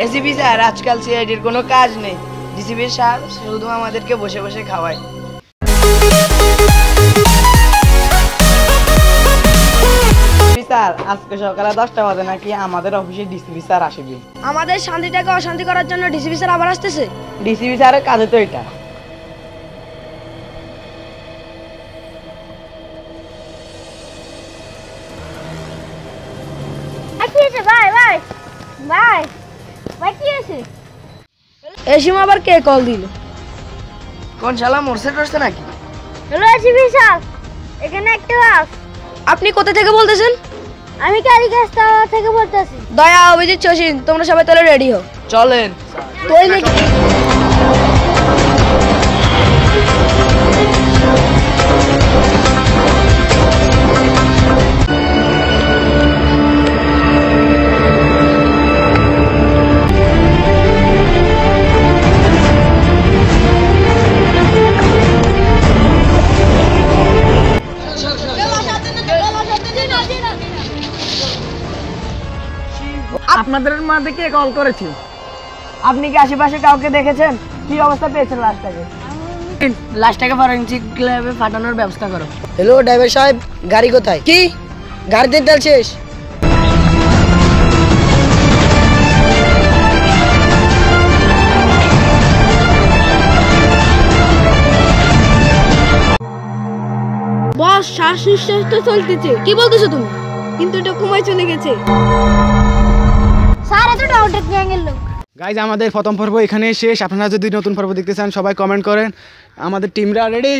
ACP sir আজকাল সিআইডির কোনো কাজ নেই, ডিসিপি স্যার শুধু আমাদেরকে বসে বসে খাওয়ায়। স্যার আজকে সকালে 10টা বাজে নাকি আমাদের অফিসে ডিসিপি স্যার আসবে। আমাদের শান্তিটাকে অশান্তি করার জন্য ডিসিপি স্যার আবার আসতেছে। ডিসিপি স্যারের কাজে তো এটা। এসিম আবার কে কল দিল? কোন শালা মরছে টরছে নাকি? হ্যালো এসিপি স্যার, এখানে একটা বাস। আপনি কোথা থেকে বলতেছেন? আমি কালীগাছটা থেকে বলতেছি। দয়া, অভিজিৎ, শশীন, তোমরা সবাই তাহলে রেডি হও। চলেন। আপনাদের মাঝে কে কল করেছে? আপনি কি আশেপাশে কাউকে দেখেছেন? কি অবস্থা পেয়েছেন লাশটাকে? লাশটাকে ফরেনসিক ল্যাবে পাঠানোর ব্যবস্থা করো। হ্যালো ড্রাইভার সাহেব, গাড়ি কোথায়? কি গাড়িতে তেল শেষ? বস, শ্বাস নিঃশ্বাস তো চলতেছে। কি বলতেছো তুমি? কিন্তু এটা ঘুমায় চলে গেছে। স্যার এত ডাউটেড গ্যাংয়ের লোক। গাইজ আমাদের প্রথম পর্ব এখানে শেষ। আপনারা যদি নতুন পর্ব দেখতে চান সবাই কমেন্ট করেন। আমাদের টিমরা রেডি।